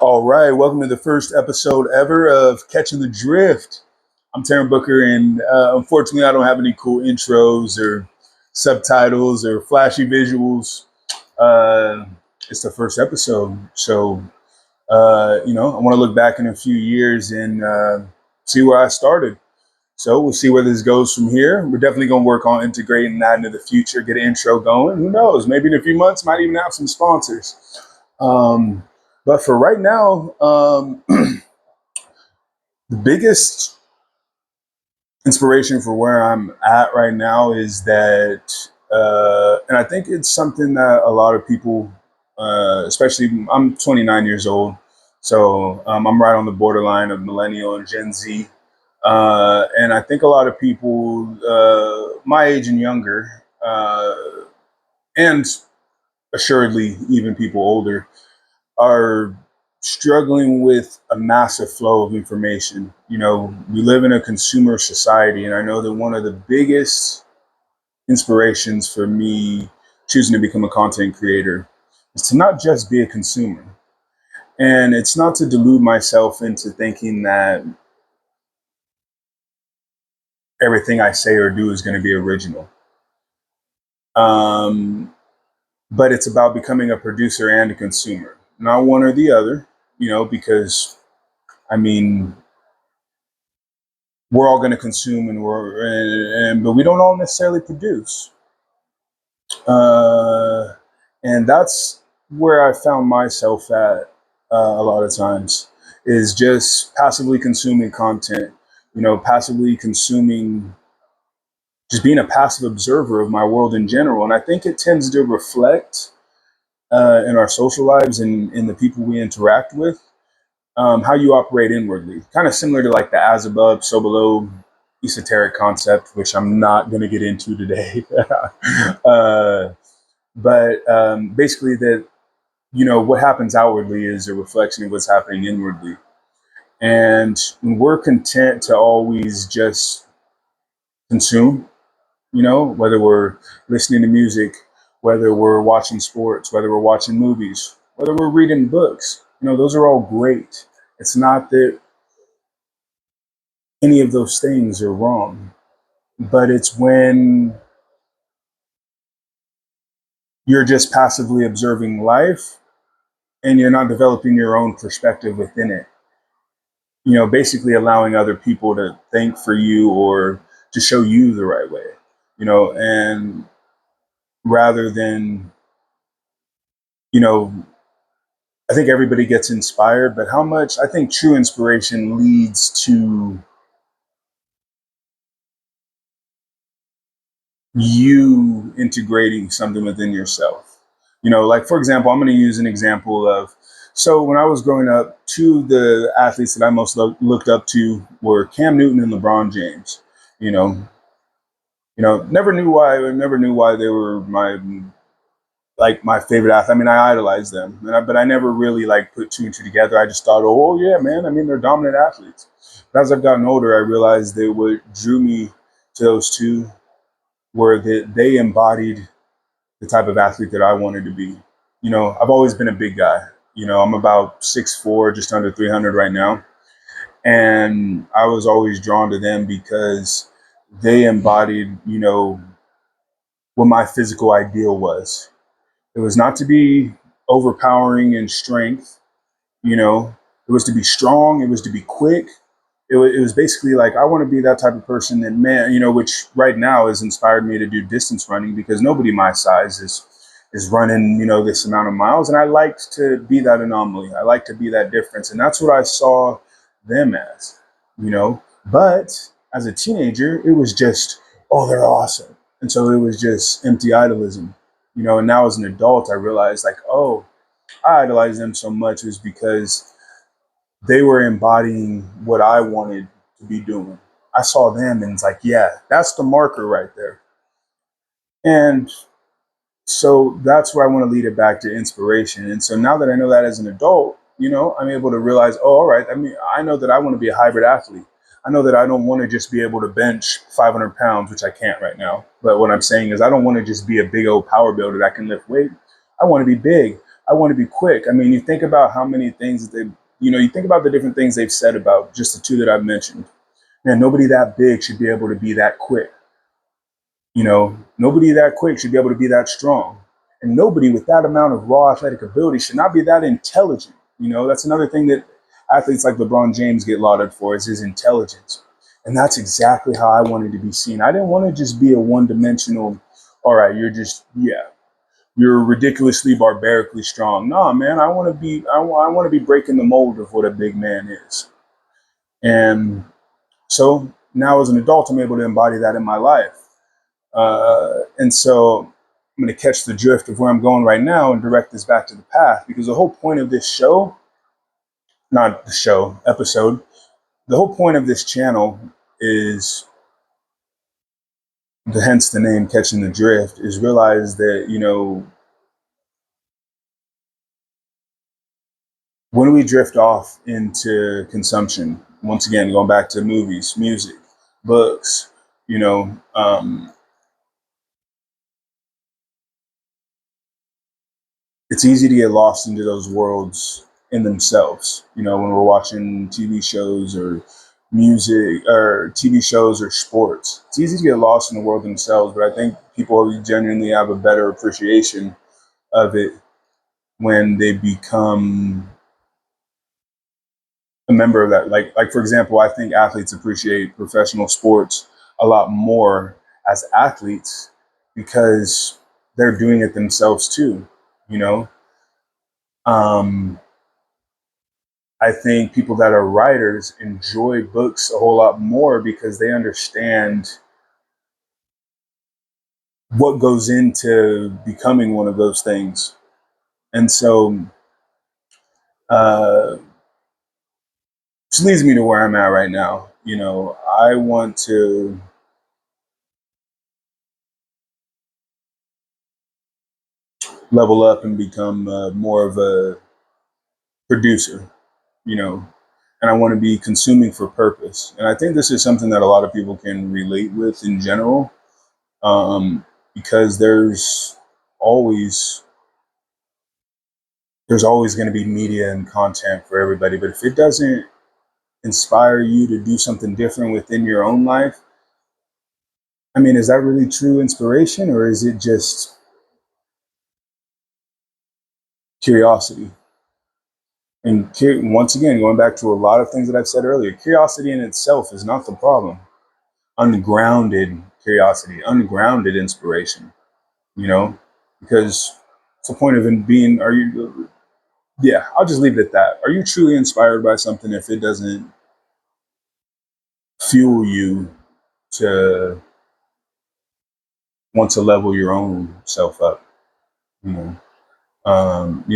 All right, welcome to the first episode ever of Catching the Drift. I'm Taryn Booker, and unfortunately, I don't have any cool intros or subtitles or flashy visuals. Uh, it's the first episode, so I want to look back in a few years and see where I started. So we'll see where this goes from here. We're definitely going to work on integrating that into the future, get an intro going. Who knows? Maybe in a few months, might even have some sponsors. Um, but for right now, the biggest inspiration for where I'm at right now is that, and I think it's something that a lot of people, especially I'm 29 years old, so I'm right on the borderline of millennial and Gen Z. And I think a lot of people my age and younger, and assuredly even people older, are struggling with a massive flow of information. You know, we live in a consumer society, and I know that one of the biggest inspirations for me choosing to become a content creator is to not just be a consumer. And it's not to delude myself into thinking that everything I say or do is going to be original. Um, but it's about becoming a producer and a consumer, not one or the other, because I mean, we're all going to consume but we don't all necessarily produce. Uh, and that's where I found myself at a lot of times is just passively consuming content, passively consuming, just being a passive observer of my world in general. And I think it tends to reflect in our social lives and in the people we interact with, how you operate inwardly. Kind of similar to like the as above, so below esoteric concept, which I'm not going to get into today. uh, but basically, that what happens outwardly is a reflection of what's happening inwardly. And when we're content to always just consume, whether we're listening to music, whether we're watching sports, whether we're watching movies, whether we're reading books, those are all great. It's not that any of those things are wrong, but it's when you're just passively observing life and you're not developing your own perspective within it. Basically allowing other people to think for you or to show you the right way, and rather than, you know, I think everybody gets inspired, but how much I think true inspiration leads to you integrating something within yourself. Like for example, I'm going to use an example of, so when I was growing up, two of the athletes that I most looked up to were Cam Newton and LeBron James. You know, never knew why they were my favorite athlete. I mean, I idolized them, but I never really like put two and two together. I just thought, oh yeah, man. I mean, they're dominant athletes. But as I've gotten older, I realized that what drew me to those two were that they embodied the type of athlete that I wanted to be. I've always been a big guy. I'm about 6'4", just under 300 right now. And I was always drawn to them because they embodied, what my physical ideal was. It was not to be overpowering in strength, it was to be strong, it was to be quick. It was basically like, I want to be that type of person that, man, which right now has inspired me to do distance running because nobody my size is running, this amount of miles. And I liked to be that anomaly. I like to be that difference. And that's what I saw them as, but as a teenager, it was just, oh, they're awesome. And so it was just empty idolism, and now as an adult, I realized like, oh, I idolized them so much was because they were embodying what I wanted to be doing. I saw them and it's like, yeah, that's the marker right there. And so that's where I want to lead it back to inspiration. And so now that I know that as an adult, I'm able to realize, oh, all right. I mean, I know that I want to be a hybrid athlete. I know that I don't want to just be able to bench 500 pounds, which I can't right now. But what I'm saying is I don't want to just be a big old power builder that can lift weight. I want to be big. I want to be quick. I mean, you think about how many things that they, you think about the different things they've said about just the two that I've mentioned. Man, nobody that big should be able to be that quick. Nobody that quick should be able to be that strong. And nobody with that amount of raw athletic ability should not be that intelligent. That's another thing that athletes like LeBron James get lauded for is his intelligence. And that's exactly how I wanted to be seen. I didn't want to just be a one dimensional, all right, you're ridiculously barbarically strong. Nah, man, I want to be breaking the mold of what a big man is. And so now as an adult, I'm able to embody that in my life. And so I'm going to catch the drift of where I'm going right now and direct this back to the path, because the whole point of this show, not the show, episode, the whole point of this channel is, hence the name Catching the Drift, is realize that, when we drift off into consumption, once again, going back to movies, music, books, you know, um, it's easy to get lost into those worlds in themselves. When we're watching TV shows or music or TV shows or sports, it's easy to get lost in the world themselves. But I think people genuinely have a better appreciation of it when they become a member of that. Like for example, I think athletes appreciate professional sports a lot more as athletes because they're doing it themselves too. You know, um, I think people that are writers enjoy books a whole lot more because they understand what goes into becoming one of those things. And so, uh, this leads me to where I'm at right now. I want to level up and become more of a producer, you know, and I want to be consuming for purpose. And I think this is something that a lot of people can relate with in general, um, because always there's always going to be media and content for everybody. But if it doesn't inspire you to do something different within your own life, I mean, is that really true inspiration, or is it just curiosity? And once again, going back to a lot of things that I've said earlier, curiosity in itself is not the problem. Ungrounded curiosity, ungrounded inspiration, you know, because it's the point of being, yeah, I'll just leave it at that. Are you truly inspired by something if it doesn't fuel you to want to level your own self up? You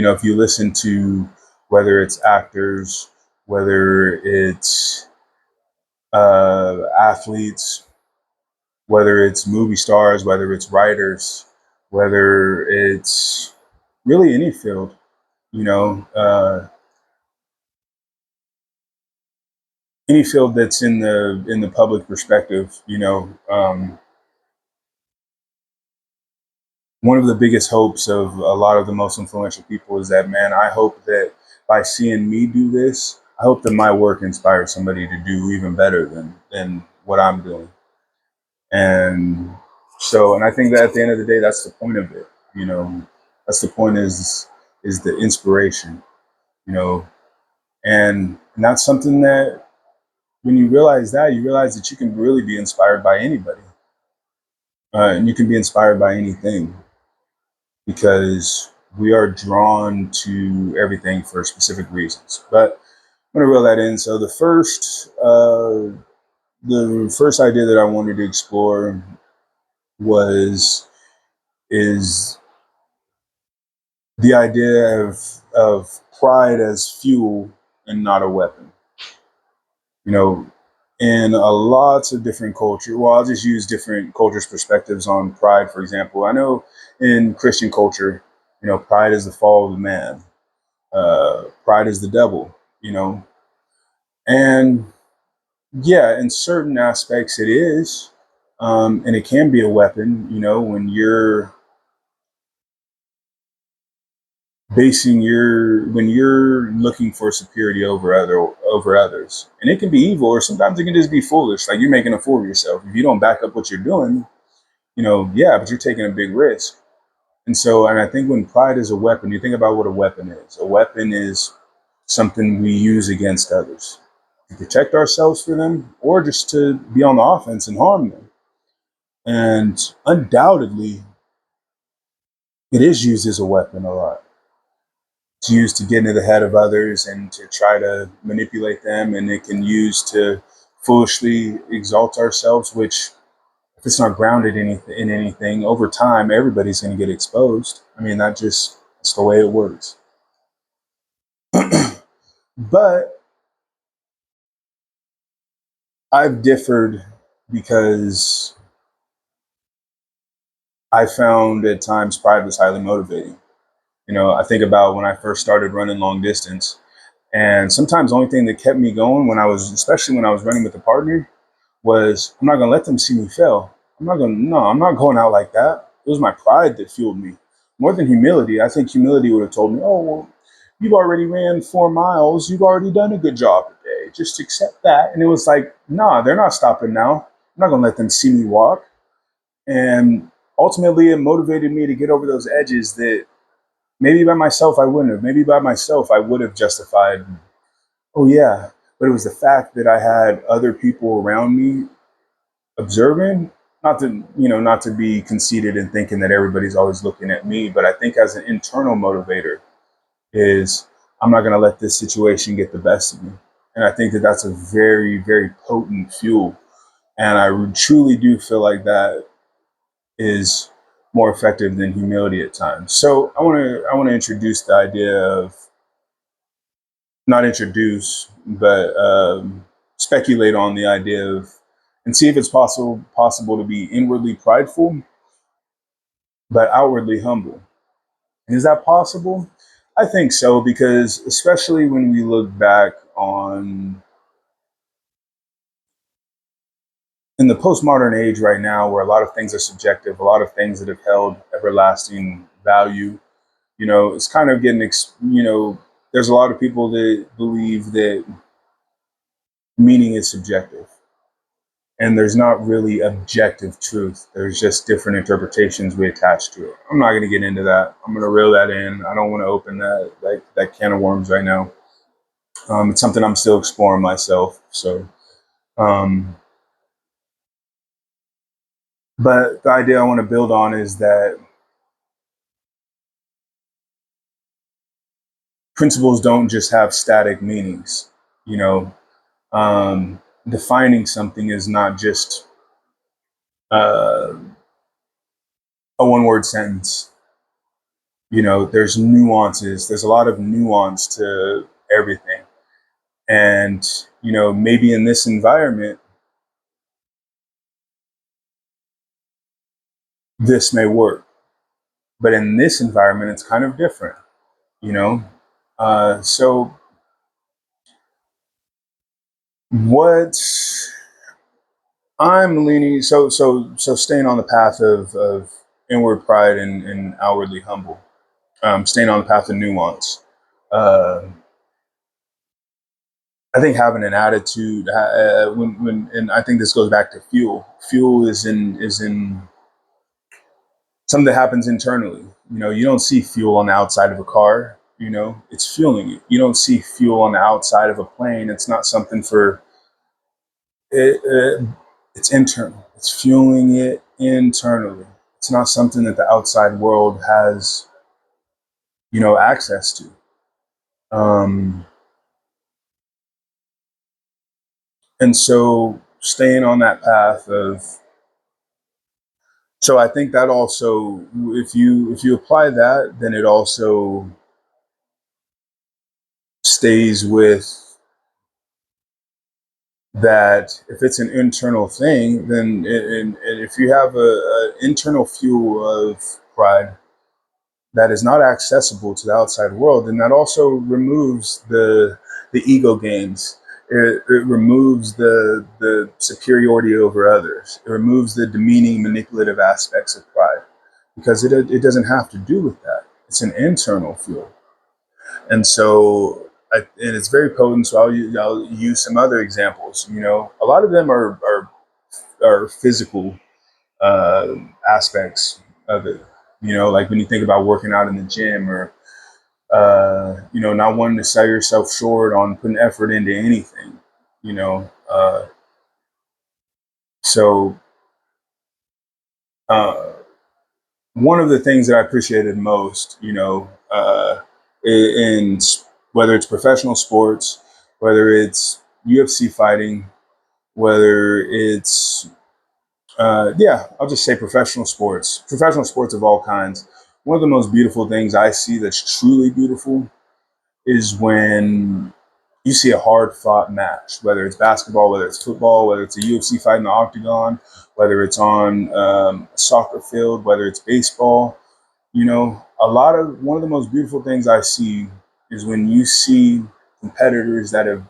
know, if you listen to whether it's actors, whether it's athletes, whether it's movie stars, whether it's writers, whether it's really any field, you know, uh, any field that's in the public perspective, one of the biggest hopes of a lot of the most influential people is that, man, I hope that by seeing me do this, I hope that my work inspires somebody to do even better than what I'm doing. And and I think that at the end of the day, that's the point of it. You know, that's the point is the inspiration. You know, and that's something that when you realize that, you realize that you can really be inspired by anybody, and you can be inspired by anything because we are drawn to everything for specific reasons. But I'm gonna reel that in. So the first idea that I wanted to explore was is the idea of pride as fuel and not a weapon. You know, in a lots of different culture. Well, I'll just use different cultures' perspectives on pride, for example. I know in Christian culture, pride is the fall of the man. Pride is the devil. And yeah, in certain aspects it is, and it can be a weapon. When you're basing your when you're looking for superiority over others, and it can be evil, or sometimes it can just be foolish. Like you're making a fool of yourself if you don't back up what you're doing. Yeah, but you're taking a big risk. And I think when pride is a weapon, you think about what a weapon is. A weapon is something we use against others to protect ourselves for them, or just to be on the offense and harm them. And undoubtedly, it is used as a weapon a lot. It's used to get into the head of others and to try to manipulate them, and it can use to foolishly exalt ourselves, which, if it's not grounded in anything, over time, everybody's going to get exposed. I mean, that's the way it works. But I've differed because I found at times pride was highly motivating. I think about when I first started running long distance, and sometimes the only thing that kept me going especially when I was running with a partner, was I'm not going to let them see me fail. No, I'm not going out like that. It was my pride that fueled me more than humility. I think humility would have told me, oh, well, you've already ran 4 miles. You've already done a good job today. Just accept that. And it was like, nah, they're not stopping now. I'm not going to let them see me walk. And ultimately, it motivated me to get over those edges that maybe by myself I wouldn't have. Maybe by myself I would have justified, oh, yeah. But it was the fact that I had other people around me observing, not to be conceited and thinking that everybody's always looking at me, but I think as an internal motivator is, I'm not going to let this situation get the best of me. And I think that that's a very, very potent fuel. And I truly do feel like that is more effective than humility at times. So I want to introduce the idea of, not introduce, but speculate on the idea of, and see if it's possible to be inwardly prideful but outwardly humble. Is that possible? I think so, because especially when we look back on, in the postmodern age right now, where a lot of things are subjective, a lot of things that have held everlasting value, it's kind of getting, there's a lot of people that believe that meaning is subjective, and there's not really objective truth. There's just different interpretations we attach to it. I'm not going to get into that. I'm going to reel that in. I don't want to open that can of worms right now. It's something I'm still exploring myself. So, um, but the idea I want to build on is that principles don't just have static meanings. You know, Defining something is not just uh, a one-word sentence. There's nuances. There's a lot of nuance to everything. And, maybe in this environment, this may work. But in this environment, it's kind of different, you know? So, what I'm leaning, so staying on the path of inward pride and outwardly humble, staying on the path of nuance. Uh, I think having an attitude, and I think this goes back to fuel. Fuel is in something that happens internally. You don't see fuel on the outside of a car. It's fueling it. You don't see fuel on the outside of a plane. It's not something for it. It's internal. It's fueling it internally. It's not something that the outside world has, access to. Um, and so, staying on that path of, so I think that also, if you apply that, then it also stays with that. If it's an internal thing, then and if you have a internal fuel of pride that is not accessible to the outside world, then that also removes the ego games. It removes the superiority over others. It removes the demeaning, manipulative aspects of pride, because it doesn't have to do with that. It's an internal fuel. And so, and it's very potent. So I'll use some other examples. A lot of them are physical uh, aspects of it. Like when you think about working out in the gym, or not wanting to sell yourself short on putting effort into anything. You know, uh, so uh, one of the things that I appreciated most, in whether it's professional sports, whether it's UFC fighting, whether it's yeah, I'll just say professional sports of all kinds. One of the most beautiful things I see that's truly beautiful is when you see a hard fought match, whether it's basketball, whether it's football, whether it's a UFC fight in the octagon, whether it's on a soccer field, whether it's baseball. One of the most beautiful things I see is when you see competitors that have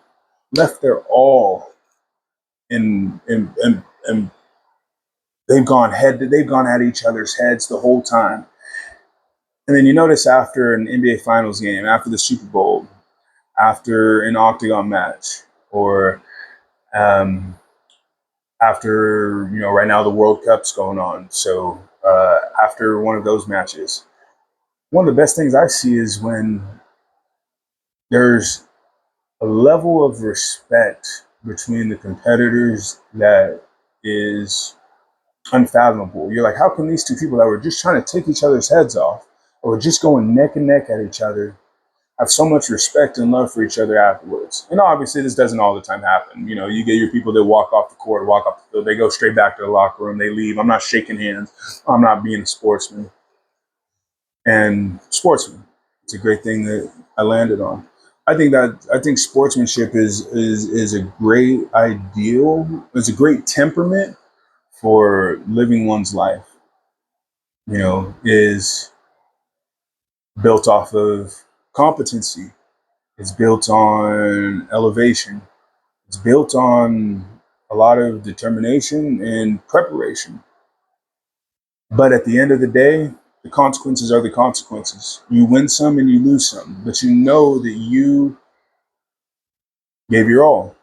left their all and they've gone at each other's heads the whole time. And then you notice after an NBA Finals game, after the Super Bowl, after an octagon match, or um, after right now the World Cup's going on. So after one of those matches, one of the best things I see is when there's a level of respect between the competitors that is unfathomable. You're like, how can these two people that were just trying to take each other's heads off, or just going neck and neck at each other, have so much respect and love for each other afterwards? And obviously, this doesn't all the time happen. You get your people that walk off the court, walk off the field, they go straight back to the locker room, they leave. I'm not shaking hands. I'm not being a sportsman. And sportsman, it's a great thing that I landed on. I think sportsmanship is a great ideal. It's a great temperament for living one's life. Is built off of competency. It's built on elevation. It's built on a lot of determination and preparation. But at the end of the day, the consequences are the consequences. You win some and you lose some, but you know that you gave your all.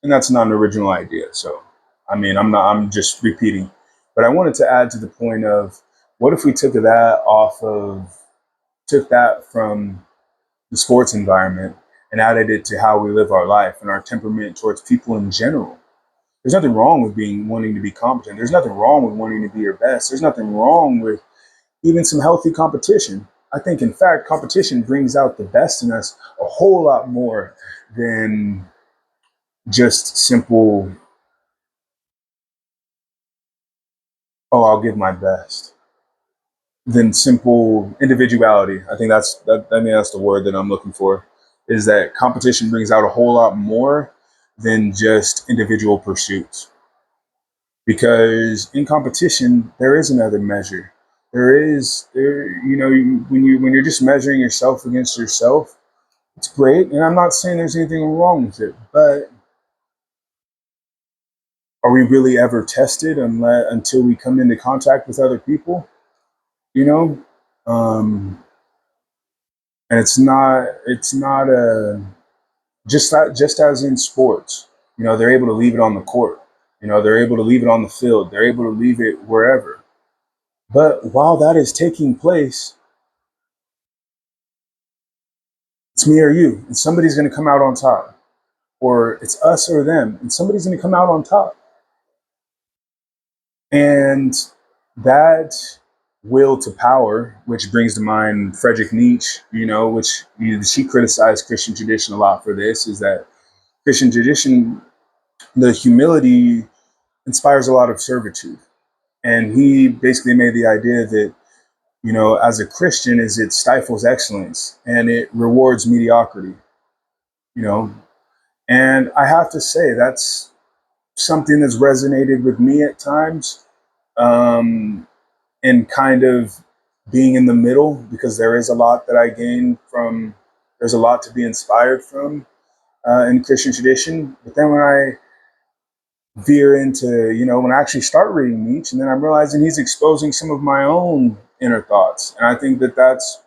And that's not an original idea. So, I'm just repeating. But I wanted to add to the point of, what if we took that from the sports environment and added it to how we live our life and our temperament towards people in general? There's nothing wrong with wanting to be competent. There's nothing wrong with wanting to be your best. There's nothing wrong with even some healthy competition. I think, in fact, competition brings out the best in us a whole lot more than just simple, oh, I'll give my best, than simple individuality. I think that's the word that I'm looking for. Is that competition brings out a whole lot more than just individual pursuits. Because in competition there is another measure. When you're just measuring yourself against yourself, it's great, and I'm not saying there's anything wrong with it, but are we really ever tested until we come into contact with other people? You know, um, and it's not a just as in sports. They're able to leave it on the court. They're able to leave it on the field. They're able to leave it wherever. But while that is taking place, it's me or you, and somebody's going to come out on top, or it's us or them, and somebody's going to come out on top. And that will to power, which brings to mind Friedrich Nietzsche, which she criticized Christian tradition a lot for this, is that Christian tradition, the humility inspires a lot of servitude. And he basically made the idea that, as a Christian, is it stifles excellence and it rewards mediocrity, you know. And I have to say that's something that's resonated with me at times, um, and kind of being in the middle, because there is a lot that I gain from, there's a lot to be inspired from in Christian tradition. But then when I veer into, when I actually start reading Nietzsche, and then I'm realizing he's exposing some of my own inner thoughts. And I think that that's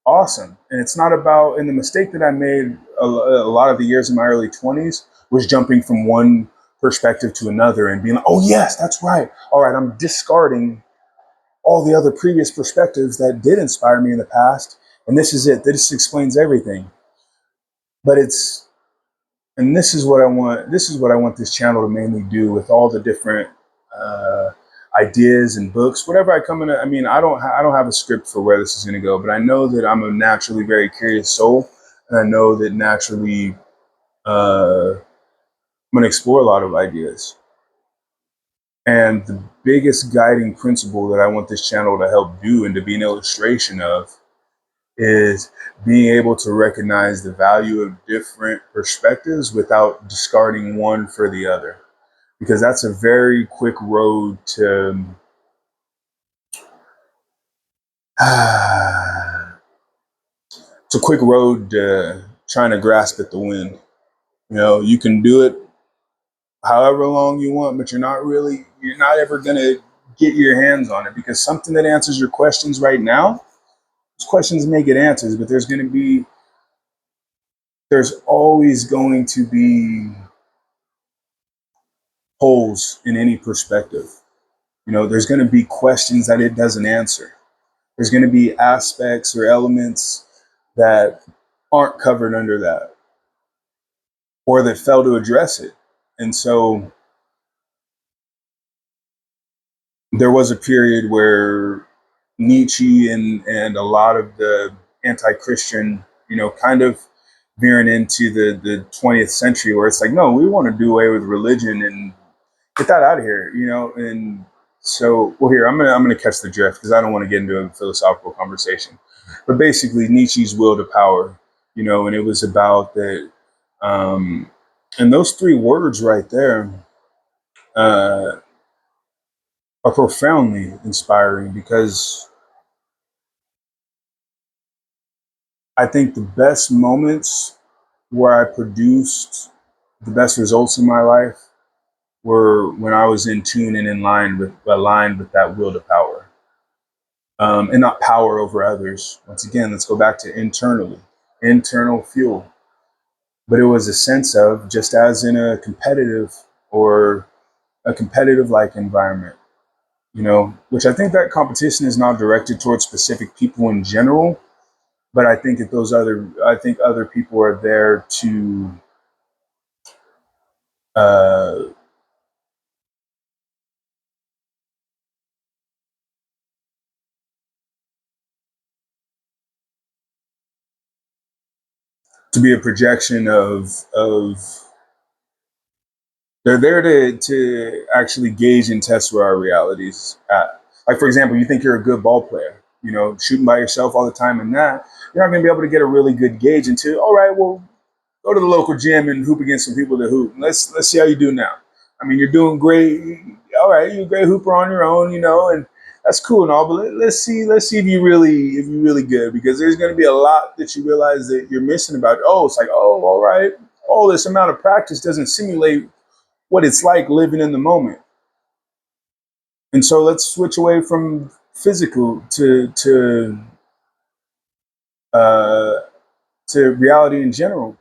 awesome. And it's not about, and the mistake that I made a lot of the years in my early 20s was jumping from one perspective to another and being like, oh, yes, that's right. All right, I'm discarding all the other previous perspectives that did inspire me in the past. And this is it. This explains everything. But it's, and this is what I want. This is what I want this channel to mainly do with all the different uh, ideas and books, whatever I come in. I mean, I don't have a script for where this is going to go, but I know that I'm a naturally very curious soul, and I know that naturally I'm going to explore a lot of ideas. And the biggest guiding principle that I want this channel to help do and to be an illustration of is being able to recognize the value of different perspectives without discarding one for the other. Because that's a very quick road to it's a quick road to trying to grasp at the wind. You know, you can do it however long you want, but you're not ever gonna get your hands on it, because something that answers your questions right now, those questions may get answers, but there's always going to be holes in any perspective. You know, there's going to be questions that it doesn't answer. There's going to be aspects or elements that aren't covered under that, or that fail to address it. And so there was a period where Nietzsche and a lot of the anti-Christian, you know, kind of veering into the 20th century, where it's like, no, we want to do away with religion and get that out of here, you know. And so, well, here I'm gonna catch the drift because I don't want to get into a philosophical conversation. But basically, Nietzsche's will to power, you know, and it was about that. Um, and those three words right there uh, are profoundly inspiring, because I think the best moments where I produced the best results in my life were when I was in tune and aligned with that will to power. And not power over others. Once again, let's go back to internal fuel. But it was a sense of, just as in a competitive or a competitive like environment, you know, which I think that competition is not directed towards specific people in general, but I think that I think other people are there uh, to be a projection of they're there to actually gauge and test where our realities at. Like, for example, you think you're a good ball player, you know, shooting by yourself all the time, and that you're not going to be able to get a really good gauge until, all right, well, go to the local gym and hoop against some people that hoop. Let's see how you do now. I mean, you're doing great. All right, you're a great hooper on your own, you know, and that's cool and all. But let's see if you really good, because there's going to be a lot that you realize that you're missing about. Oh, it's like, oh, all right, all this amount of practice doesn't simulate what it's like living in the moment. And so let's switch away from physical uh, to reality in general.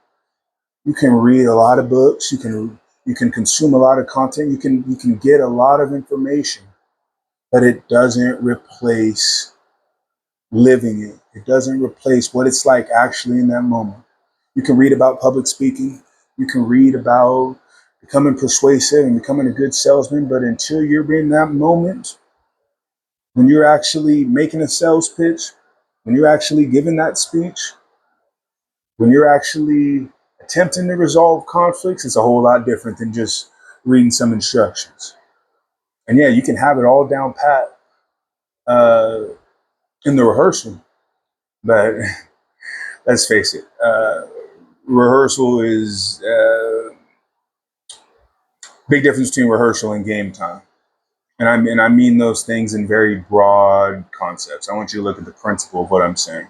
You can read a lot of books. You can consume a lot of content. You can get a lot of information, but it doesn't replace living it. It doesn't replace what it's like actually in that moment. You can read about public speaking. You can read about becoming persuasive and becoming a good salesman, but until you're in that moment, when you're actually making a sales pitch, when you're actually giving that speech, when you're actually attempting to resolve conflicts, it's a whole lot different than just reading some instructions. And yeah, you can have it all down pat uh, in the rehearsal, but let's face it, rehearsal is big difference between rehearsal and game time. And I mean those things in very broad concepts. I want you to look at the principle of what I'm saying.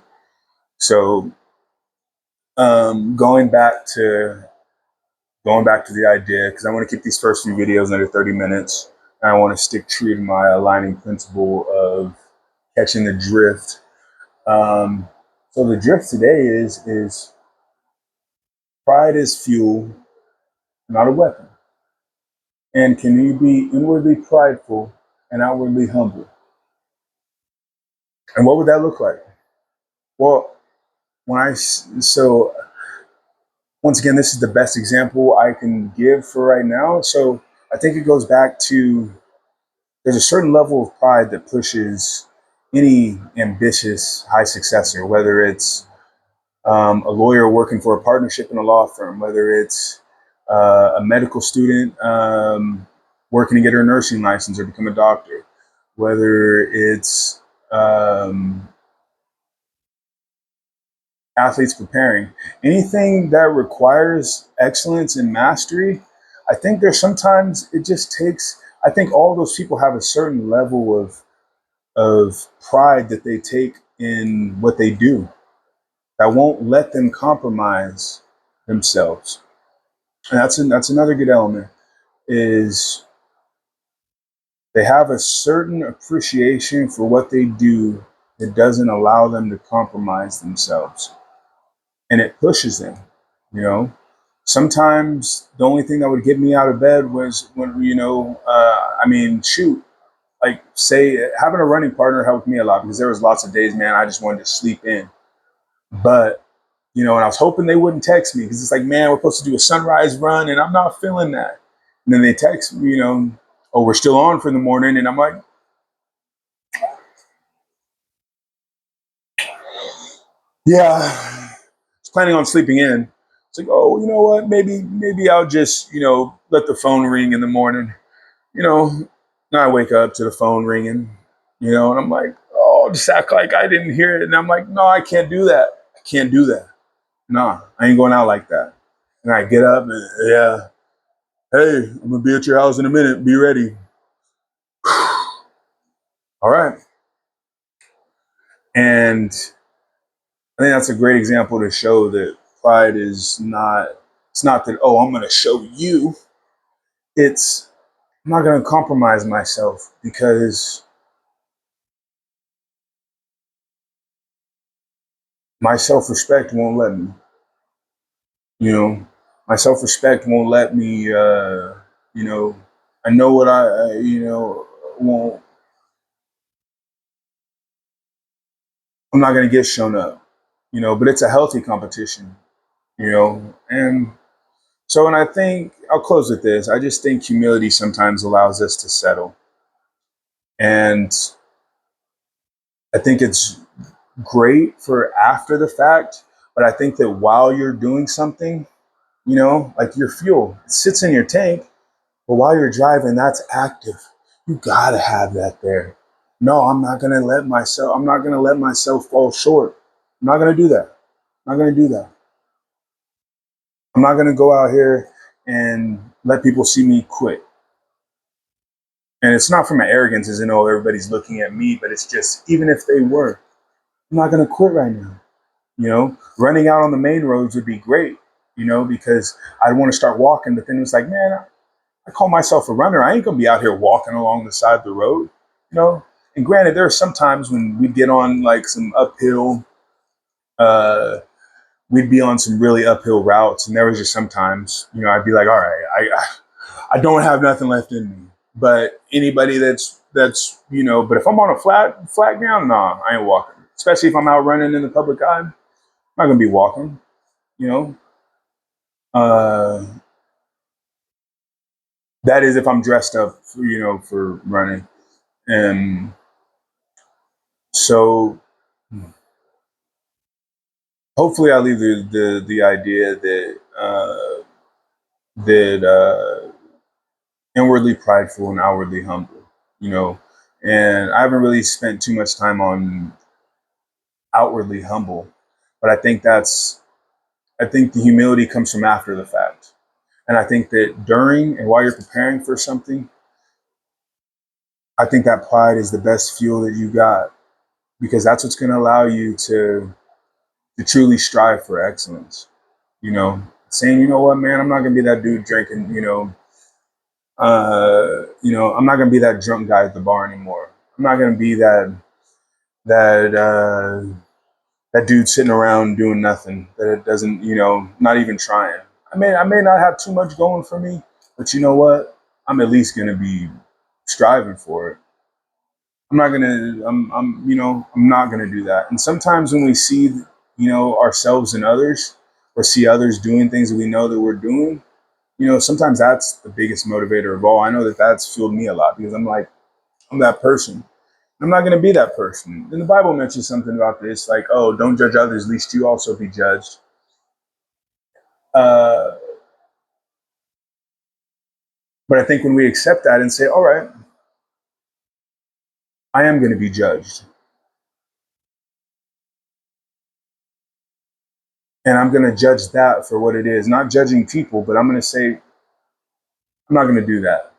So going back to the idea, because I want to keep these first few videos under 30 minutes, and I want to stick true to my aligning principle of catching the drift. So So the drift today is pride is fuel, not a weapon. And can you be inwardly prideful and outwardly humble? And what would that look like? Well, so once again, this is the best example I can give for right now. So I think it goes back to there's a certain level of pride that pushes any ambitious high successor, whether it's a lawyer working for a partnership in a law firm, whether it's a medical student working to get her nursing license or become a doctor, whether it's um, athletes preparing, anything that requires excellence and mastery. I think there's sometimes it just takes. I think all those people have a certain level of pride that they take in what they do that won't let them compromise themselves. And that's another good element is they have a certain appreciation for what they do that doesn't allow them to compromise themselves, and it pushes them. You know, sometimes the only thing that would get me out of bed was when I mean, shoot, like say having a running partner helped me a lot because there was lots of days, man, I just wanted to sleep in. But and I was hoping they wouldn't text me because it's like, man, we're supposed to do a sunrise run, and I'm not feeling that. And then they text me, oh, we're still on for the morning, and I'm like, yeah, I was planning on sleeping in. It's like, oh, you know what? Maybe I'll just let the phone ring in the morning. You know, now I wake up to the phone ringing, and I'm like, oh, just act like I didn't hear it. And I'm like, no, I can't do that. I can't do that. Nah, I ain't going out like that. And I get up and yeah, hey, I'm gonna be at your house in a minute. Be ready. All right. And I think that's a great example to show that pride is not, it's not that, oh, I'm gonna show you. It's I'm not gonna compromise myself because my self-respect won't let me. You know, my self-respect won't let me you know, I know what won't I'm not gonna get shown up, but it's a healthy competition, and so, and I think I'll close with this. I just think humility sometimes allows us to settle. And I think it's great for after the fact, but I think that while you're doing something, like your fuel, it sits in your tank, but while you're driving, that's active. You gotta have that there. No, I'm not gonna let myself fall short. I'm not gonna do that. I'm not gonna do that. I'm not gonna go out here and let people see me quit. And it's not from an arrogance as in, oh, everybody's looking at me, but it's just, even if they were, I'm not going to quit right now. Running out on the main roads would be great, because I'd want to start walking. But then it's like, man, I call myself a runner. I ain't going to be out here walking along the side of the road, you know? And granted, there are some times when we'd get on like some uphill, uh, we'd be on some really uphill routes. And there was just sometimes, I'd be like, all right, I don't have nothing left in me. But anybody that's but if I'm on a flat ground, nah, I ain't walking. Especially if I'm out running in the public eye, I'm not gonna be walking. You know, uh, that is if I'm dressed up, for running. And so, hopefully, I leave the idea that inwardly prideful and outwardly humble. You know, and I haven't really spent too much time on outwardly humble, but I think the humility comes from after the fact. And I think that during and while you're preparing for something, I think that pride is the best fuel that you got because that's what's going to allow you to truly strive for excellence. Saying, you know what, man, I'm not going to be that dude drinking, I'm not going to be that drunk guy at the bar anymore. I'm not going to be that that dude sitting around doing nothing, that it doesn't, not even trying. I may not have too much going for me, but you know what? I'm at least gonna be striving for it. I'm not gonna do that. And sometimes when we see, ourselves and others, or see others doing things that we know that we're doing, sometimes that's the biggest motivator of all. I know that that's fueled me a lot because I'm like, I'm that person. I'm not going to be that person. And the Bible mentions something about this, like, oh, don't judge others, lest you also be judged. Uh, but I think when we accept that and say, all right, I am going to be judged, and I'm going to judge that for what it is, not judging people, but I'm going to say, I'm not going to do that.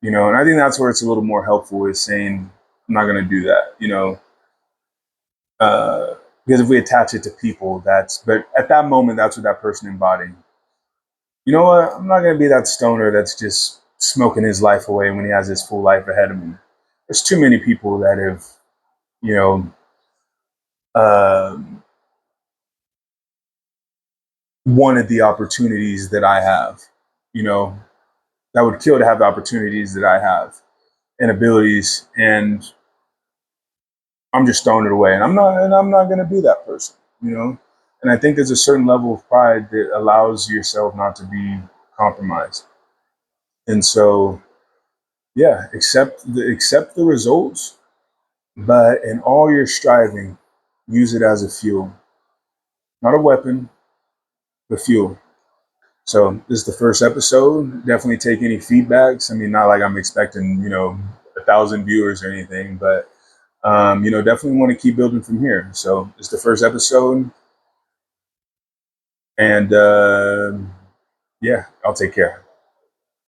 And I think that's where it's a little more helpful is saying, I'm not going to do that, uh, because if we attach it to people, but at that moment, that's what that person embodied. You know what? I'm not going to be that stoner that's just smoking his life away when he has his full life ahead of him. There's too many people that have, you know, uh, wanted the opportunities that I have, you know, that would kill to have the opportunities that I have and abilities. And I'm just throwing it away. And I'm not going to be that person. And I think there's a certain level of pride that allows yourself not to be compromised. And so, yeah, accept the results. But in all your striving, use it as a fuel, not a weapon, but fuel. So this is the first episode. Definitely take any feedbacks. I mean, not like I'm expecting, 1,000 viewers or anything, but definitely want to keep building from here. So it's the first episode, and yeah, I'll take care.